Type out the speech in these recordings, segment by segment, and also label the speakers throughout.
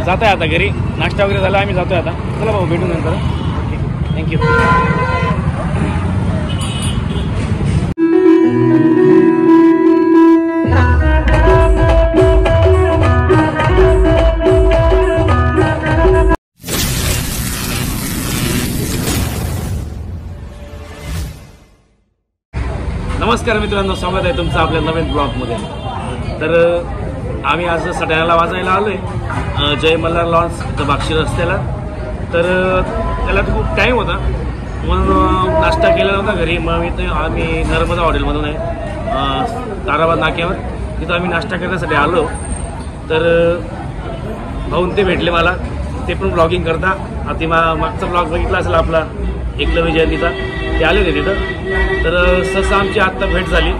Speaker 1: जात आहे आता घरी, नाश्ता वगैरे झाला, आम्ही जातोय आता. चला भाऊ, भेटू नंतर. थँक्यू. नमस्कार मित्रांनो, स्वागत आहे तुमचं आपल्या नवीन ब्लॉगमध्ये. तर आम्ही आज सटाण्याला वाजायला आलो आहे, जय मल्हार लॉन्स बाक्षी रस्त्याला. तर त्याला खूप टाईम होता म्हणून नाश्ता केला नव्हता घरी. मग आम्ही नर्मदा हॉटेलमधून आहे ताराबाद नाक्यावर, तिथं आम्ही नाश्ता करण्यासाठी आलो. तर भाऊन ते भेटले मला, ते पण ब्लॉगिंग करता. आता मागचा ब्लॉग बघितला असेल आपला एकलव्य जयंतीचा, ते आले होते तिथं. तर सहसा आमची आत्ता भेट झाली,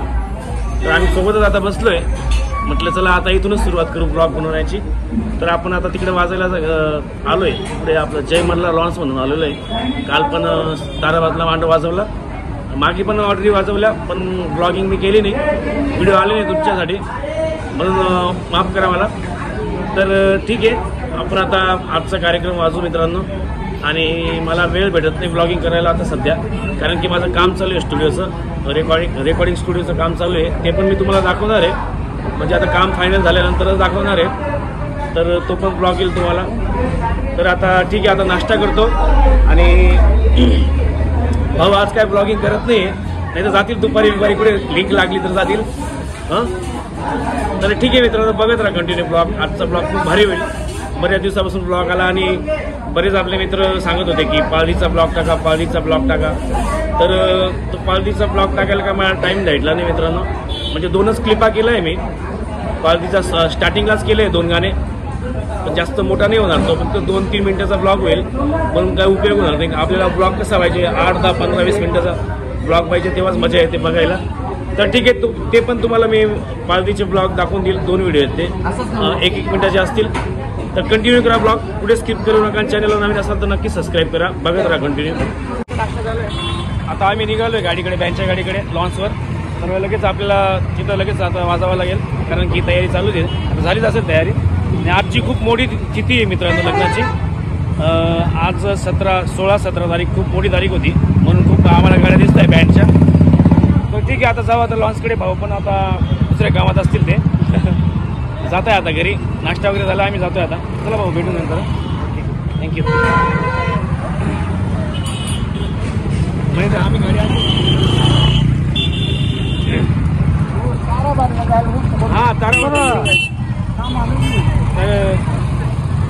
Speaker 1: तर आम्ही सोबतच आता बसलो आहे. म्हटलं चला आता इथूनच सुरुवात करू ब्लॉग बनवण्याची. तर आपण आता तिकडे वाजायला आलो आहे, पुढे आपलं जय मल्हार लॉन्स म्हणून आलेलो आहे. काल पण ताराबादला मांडव वाजवला, मागे पण ऑर्डरी वाजवल्या, पण ब्लॉगिंग मी केली नाही, व्हिडिओ आले नाही तुमच्यासाठी, म्हणून माफ करा मला. तर ठीक आहे, आपण आता आजचा कार्यक्रम वाजवू मित्रांनो. आणि मला वेळ भेटत नाही ब्लॉगिंग करायला आता सध्या, कारण की माझं काम चालू आहे स्टुडिओचं, रेकॉर्डिंग स्टुडिओचं काम चालू आहे. ते पण मी तुम्हाला दाखवणार आहे, म्हणजे आता काम फायनल झाल्यानंतरच दाखवणार आहे. तर तो पण ब्लॉग येईल तुम्हाला. तर आता ठीक आहे, आता नाश्ता करतो. आणि भाऊ आज काय ब्लॉगिंग करत नाही, नाही तर जातील दुपारी कुठे लिंक लागली तर जातील. तर ठीक आहे मित्रांनो, बघत राहा कंटिन्यू ब्लॉग. आजचा ब्लॉग खूप भारी होईल. बऱ्याच दिवसापासून ब्लॉग आला आणि बरेच आपले मित्र सांगत होते की पालवीचा ब्लॉग टाका, पालवीचा ब्लॉग टाका. तर तो पालवीचा ब्लॉग टाकायला का मला टाईम भेटला नाही मित्रांनो. म्हणजे 2च क्लिपा केलं आहे मी पालवीचा, स्टार्टिंगलाच केलं आहे 2 गाणे, पण जास्त मोठा नाही होणार तो, फक्त 2-3 मिनिटाचा ब्लॉग होईल, म्हणून काय उपयोग होणार नाही. आपल्याला ब्लॉग कसा पाहिजे, 8, 10, 15, 20 मिनिटाचा ब्लॉग पाहिजे, तेव्हाच मजा येते बघायला. तर ठीक आहे, ते पण तुम्हाला मी पालवीचे ब्लॉग दाखवून देईल. 2 व्हिडिओ आहेत ते, 1-1 मिनिटाचे असतील. तर कंटिन्यू करा ब्लॉग, पुढे स्किप करू नका. चॅनलला नवीन असाल तर नक्की सबस्क्राईब करा, बघत राहा कंटिन्यू. आता आम्ही निघालो आहे गाडीकडे, बँकच्या गाडीकडे लॉन्सवर. तर लगेच आपल्याला तिथं लगेच आता वाजावं लागेल, कारण की तयारी चालू आहे. आता झालीच असेल तयारी. आणि आजची खूप मोठी तिथी आहे मित्रांनो लग्नाची. आज 16-17 तारीख खूप मोठी तारीख होती, म्हणून खूप आम्हाला गाड्या दिसत आहे बँडच्या. तर ठीक आहे, आता जाऊ आता लॉन्सकडे. भाऊ पण आता दुसऱ्या कामात असतील, ते जात आहे आता घरी, नाश्ता वगैरे झाला, आम्ही जातोय आता. चला भाऊ, भेटू नंतर. थँक्यू. म्हणजे आम्ही गाडी हां ताराबाद.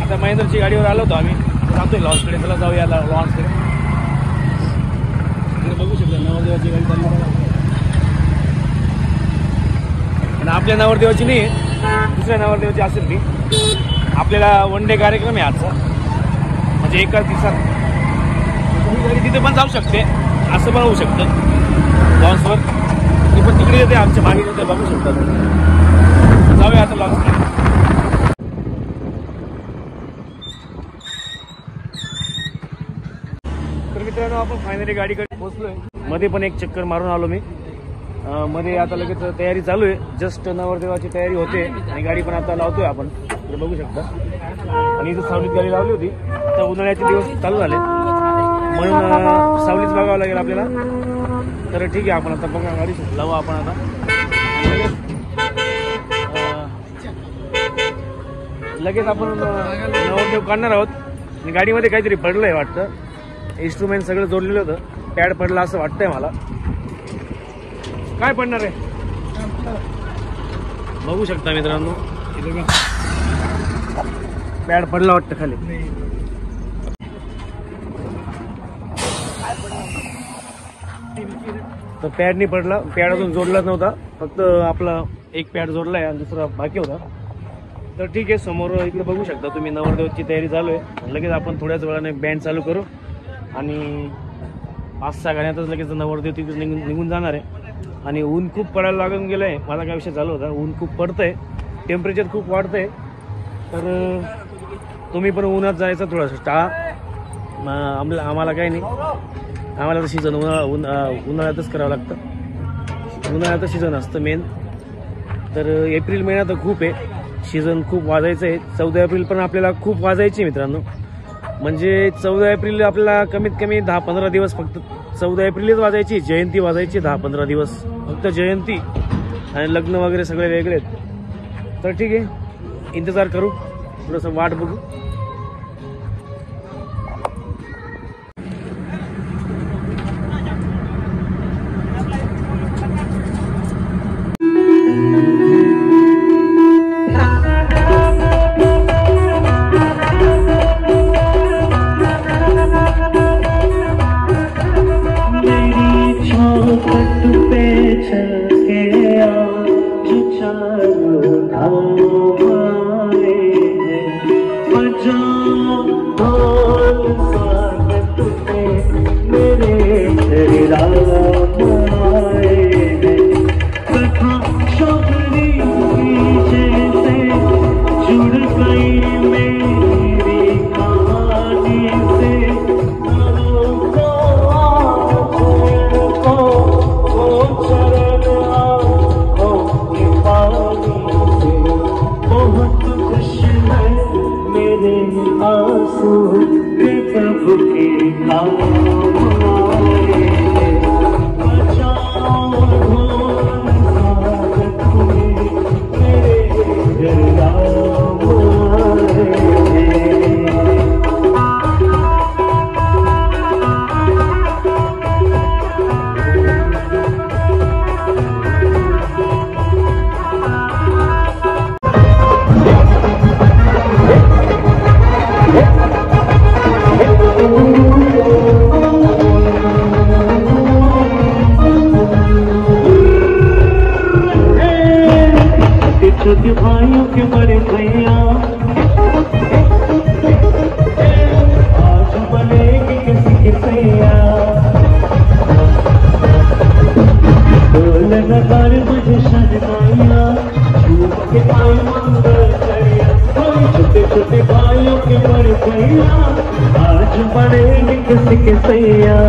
Speaker 1: आता महेंद्रची गाडीवर आलो होतो आम्ही, जातोय लॉन्सकडे. चला जाऊया लॉन्सकडे. बघू शकता नवरदेवाची गाडी चालली, पण आपल्या नवरदेवाची नाही, दुसऱ्या नवरदेवाची असेल ती. आपल्याला 1 डे कार्यक्रम आहे आजचा, म्हणजे एकाच दिवसात तुम्ही गाडी तिथे पण जाऊ शकते, असं पण होऊ शकतं लॉन्सवर. ती पण तिकडे येते, आमच्या मागे येते, बघू शकतात. जाऊया आता लॉन्सकडे. तर मित्रांनो, आपण फायनली गाडीकडे पोहोचलोय. मध्ये पण एक चक्कर मारून आलो मी. मध्ये आता लगेच तयारी चालू आहे, जस्ट नवरदेवाची तयारी होते आणि गाडी पण आता लावतोय आपण, तर बघू शकता. आणि इथं सावलीत गाडी लावली होती. आता उन्हाळ्याचे दिवस चालू झाले, म्हणून सावलीच बघावं लागेल आपल्याला. तर ठीक आहे, आपण आता बघा गाडी लावू आपण आता. लगेच आपण नवरदेव काढणार आहोत. आणि गाडीमध्ये काहीतरी पडलं आहे वाटतं, इन्स्ट्रुमेंट सगळं जोडलेलं होतं, पॅड पडला असं वाटतंय मला. काय पडणार आहे बघू शकता मित्रांनो, पॅड पडला वाटतं खाली. तर पॅड नाही पडला, पॅड अजून जोडलाच नव्हता, फक्त आपला एक पॅड जोडलाय आणि दुसरा बाकी होता. तर ठीक आहे, समोर इकडे बघू शकता तुम्ही नवरदेवाची तयारी चालू आहे. लगेच आपण थोड्याच वेळाने बँड चालू करू आणि 5-6 गाण्यातच लगेच नवरदेव तिथे निघून जाणार आहे. आणि ऊन खूप पडायला लागून गेलं आहे. माझा काय विषय चालू होता, ऊन खूप पडतंय, टेम्परेचर खूप वाढतंय. तर तुम्ही पण उन्हात जायचं थोडंसं टाळा. आम्हाला काही नाही, आम्हाला तर सीझन उन्हाळ्यातच करावं लागतं. उन्हाळ्याचं सीझन असतं मेन. तर एप्रिल महिना तर खूप आहे, सीझन खूप वाजायचं आहे. 14 एप्रिल पण आपल्याला खूप वाजायची मित्रांनो. म्हणजे 14 एप्रिल आपल्याला कमीत कमी 10-15 दिवस फक्त 14 एप्रिलच वाजायची. जयंती वाजायची 10-15 दिवस फक्त जयंती, आणि लग्न वगैरे सगळे वेगळे आहेत. तर ठीक आहे, इंतजार करू, थोडंसं वाट बघू.
Speaker 2: छोटे भाइयों के बड़े भैया आज बनेगी किसी की सैया, ढोल नगाड़े बजे शहनाइयाँ, झूम के आए मंगल करिया। छोटे छोटे भाइयों के बड़े भैया आज बनेगी किसी की सैया।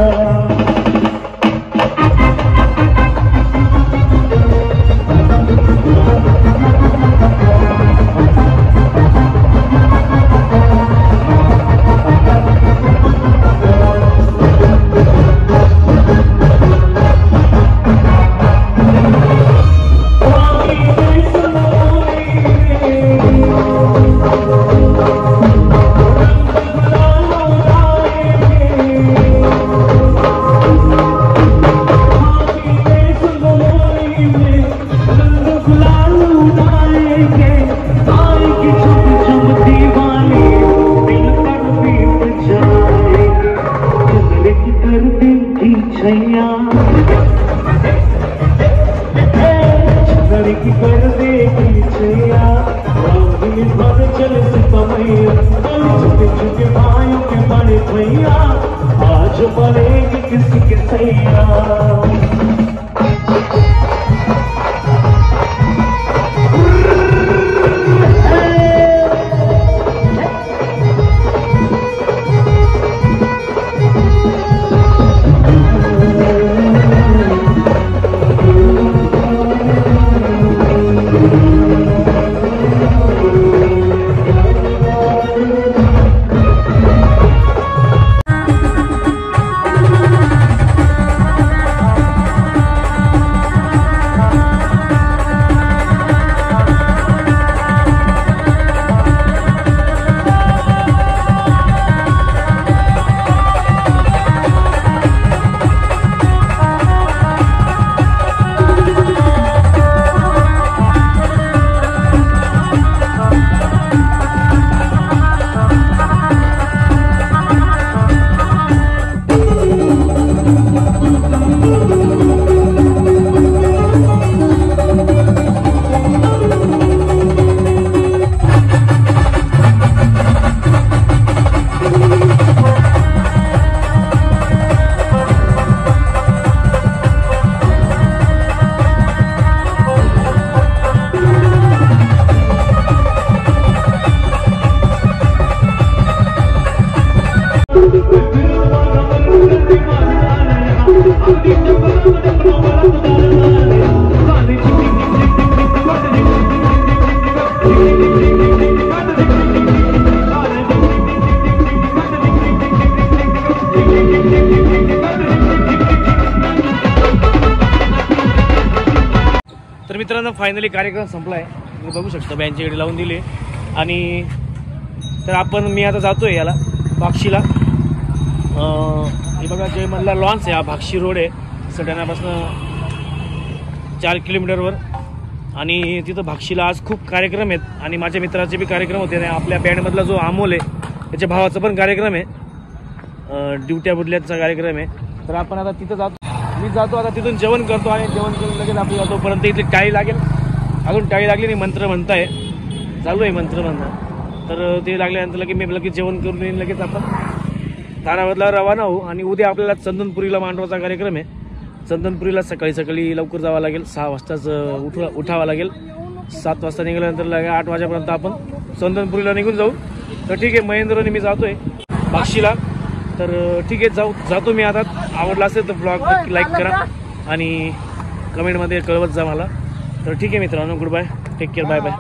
Speaker 2: आज बनेगी किसी के सैया।
Speaker 1: फायनली कार्यक्रम संपला आहे. तुम्ही बघू शकता बँडची गाडी लावून दिली आणि तर मी आता जातो आहे याला भाक्षीला. हे बघा जय मल्हार लॉन्स आहे. हा भाक्षी रोड आहे सटाण्यापासून 4 किलोमीटरवर आणि तिथं भाक्षीला आज खूप कार्यक्रम आहेत आणि माझ्या मित्राचे बी कार्यक्रम होते. आणि आपल्या बँडमधला जो अमोल आहे त्याच्या भावाचा पण कार्यक्रम आहे, ड्युट्या बुडल्याचा कार्यक्रम आहे. तर आपण आता तिथं जातो. मी जातो आता तिथून जेवण करतो आणि जेवण करून लगेच आपल्याला तोपर्यंत इथे टाळी लागेल. अजून टाळी लागली नाही, मंत्र म्हणताय चालू आहे मंत्र म्हणणं. तर ते लागल्यानंतर लगेच मी लगेच जेवण करून येईन. लगेच आपण तारावरला रवाना होऊ आणि उद्या आपल्याला चंदनपुरीला मांडवाचा कार्यक्रम आहे. चंदनपुरीला सकाळी लवकर जावं लागेल. 6 वाजताच उठावं लागेल. 7 वाजता निघाल्यानंतर लगेच 8 वाजेपर्यंत आपण चंदनपुरीला निघून जाऊ. तर ठीक आहे, महेंद्र आणि मी जातोय भाक्षीला. तर ठीक आहे जातो मी आता. आवडला असेल तर ब्लॉग लाईक करा आणि कमेंटमध्ये कळवत जा मला. तर ठीक आहे मित्रांनो, good bye, take care, bye bye.